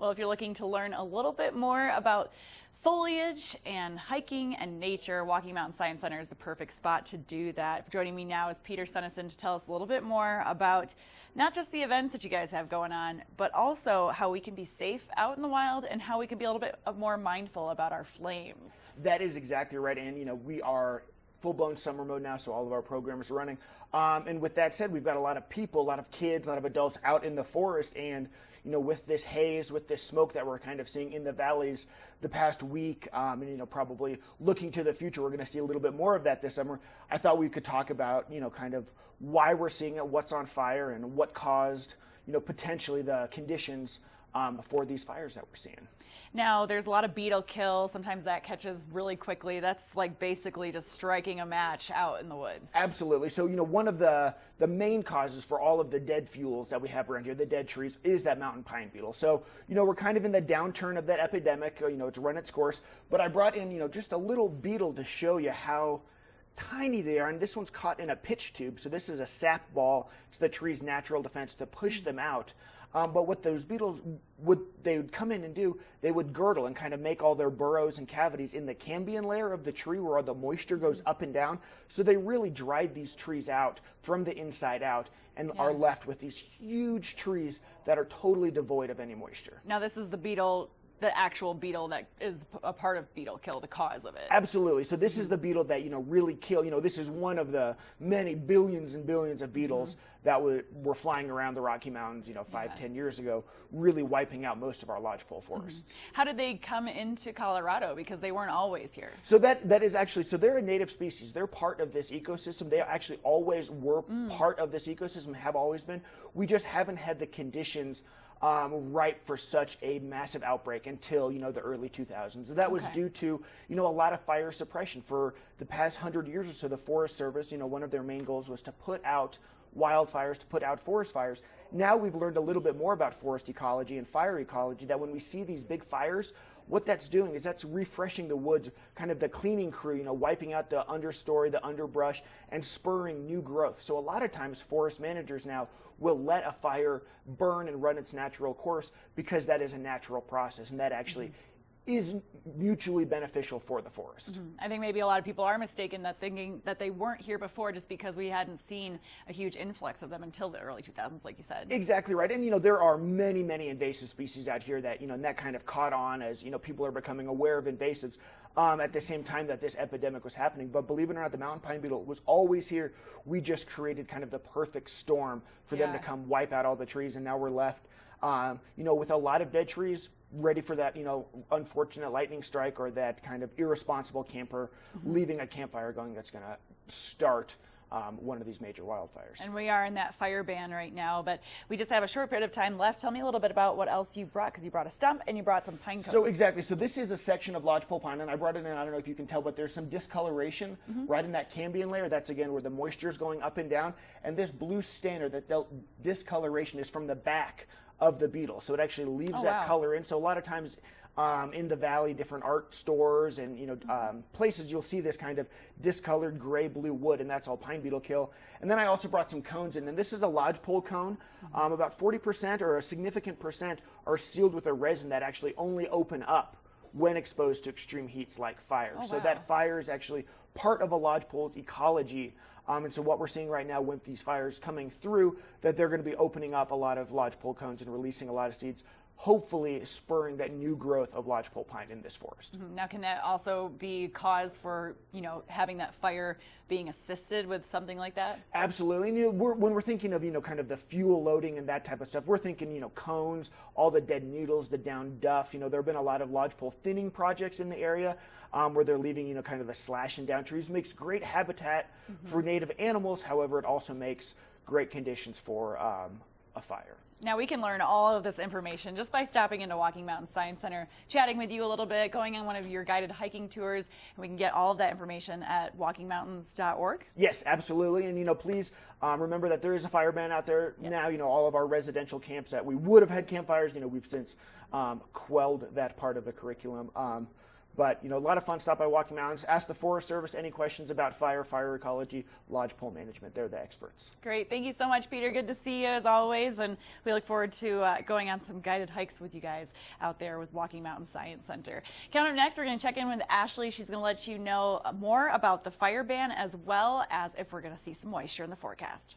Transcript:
Well, if you're looking to learn a little bit more about foliage and hiking and nature, Walking Mountain Science Center is the perfect spot to do that. Joining me now is Peter Suneson to tell us a little bit more about not just the events that you guys have going on, but also how we can be safe out in the wild and how we can be a little bit more mindful about our flames. That is exactly right, and we are full-blown summer mode now, so all of our programs are running. And with that said, we've got a lot of people, a lot of kids, a lot of adults out in the forest, and with this haze, with this smoke that we're kind of seeing in the valleys the past week, and probably looking to the future, we're going to see a little bit more of that this summer. I thought we could talk about, kind of why we're seeing it, what's on fire, and what caused, potentially the conditions for these fires that we're seeing. Now, there's a lot of beetle kill. Sometimes that catches really quickly. That's like basically just striking a match out in the woods. Absolutely. So, one of the main causes for all of the dead fuels that we have around here, the dead trees, is that mountain pine beetle. So, we're kind of in the downturn of that epidemic. It's run its course. But I brought in, just a little beetle to show you how tiny they are, and this one's caught in a pitch tube. So this is a sap ball. It's the tree's natural defense to push them out. But what those beetles would come in and do, they would girdle and kind of make all their burrows and cavities in the cambium layer of the tree where all the moisture goes up and down. So they really dried these trees out from the inside out and are left with these huge trees that are totally devoid of any moisture. Now this is the beetle, the actual beetle that is a part of beetle kill, the cause of it. Absolutely. So this is the beetle that, really kill. This is one of the many billions and billions of beetles that were flying around the Rocky Mountains, 5-10 years ago, really wiping out most of our lodgepole forests. How did they come into Colorado? Because they weren't always here. So that is actually, so they're a native species. They're part of this ecosystem. They actually always were part of this ecosystem, have always been. We just haven't had the conditions ripe for such a massive outbreak until, the early 2000s. And that was due to, a lot of fire suppression. For the past 100 years or so, the Forest Service, one of their main goals was to put out wildfires, to put out forest fires. Now we've learned a little bit more about forest ecology and fire ecology, that when we see these big fires, what that's doing is that's refreshing the woods, kind of the cleaning crew, wiping out the understory, the underbrush, and spurring new growth. So a lot of times forest managers now will let a fire burn and run its natural course because that is a natural process, and that actually is mutually beneficial for the forest. I think maybe a lot of people are mistaken that thinking that they weren't here before just because we hadn't seen a huge influx of them until the early 2000s, like you said. Exactly right. And, there are many, many invasive species out here that, and that kind of caught on as, people are becoming aware of invasives at the same time that this epidemic was happening. But believe it or not, the mountain pine beetle was always here. We just created kind of the perfect storm for them to come wipe out all the trees, and now we're left, with a lot of dead trees, ready for that, unfortunate lightning strike or that kind of irresponsible camper leaving a campfire going that's going to start one of these major wildfires. And we are in that fire ban right now, but we just have a short period of time left. Tell me a little bit about what else you brought, because you brought a stump and you brought some pine cones. So exactly. So this is a section of lodgepole pine, and I brought it in. I don't know if you can tell, but there's some discoloration right in that cambium layer. That's, again, where the moisture is going up and down. And this blue standard, that discoloration, is from the back of the beetle. So it actually leaves that color in. So a lot of times in the valley, different art stores and places, you'll see this kind of discolored gray-blue wood, and that's all pine beetle kill. And then I also brought some cones in, and this is a lodgepole cone. About 40% or a significant percent are sealed with a resin that actually only open up when exposed to extreme heats like fire. So that fire is actually part of a lodgepole's ecology. And so what we're seeing right now with these fires coming through, that they're going to be opening up a lot of lodgepole cones and releasing a lot of seeds, hopefully spurring that new growth of lodgepole pine in this forest. Now, can that also be cause for, having that fire being assisted with something like that? Absolutely. And, when we're thinking of, kind of the fuel loading and that type of stuff, we're thinking, cones, all the dead needles, the down duff. There have been a lot of lodgepole thinning projects in the area where they're leaving, kind of the slash and down trees. It makes great habitat for native animals. However, it also makes great conditions for a fire. Now, we can learn all of this information just by stopping into Walking Mountain Science Center, chatting with you a little bit, going on one of your guided hiking tours, and we can get all of that information at walkingmountains.org. Yes, absolutely. And, please remember that there is a fire ban out there now. All of our residential camps that we would have had campfires, we've since quelled that part of the curriculum. But, a lot of fun. Stop by Walking Mountains. Ask the Forest Service any questions about fire ecology, lodgepole management. They're the experts. Great. Thank you so much, Peter. Good to see you as always. And we look forward to going on some guided hikes with you guys out there with Walking Mountain Science Center. Coming up next, we're going to check in with Ashley. She's going to let you know more about the fire ban as well as if we're going to see some moisture in the forecast.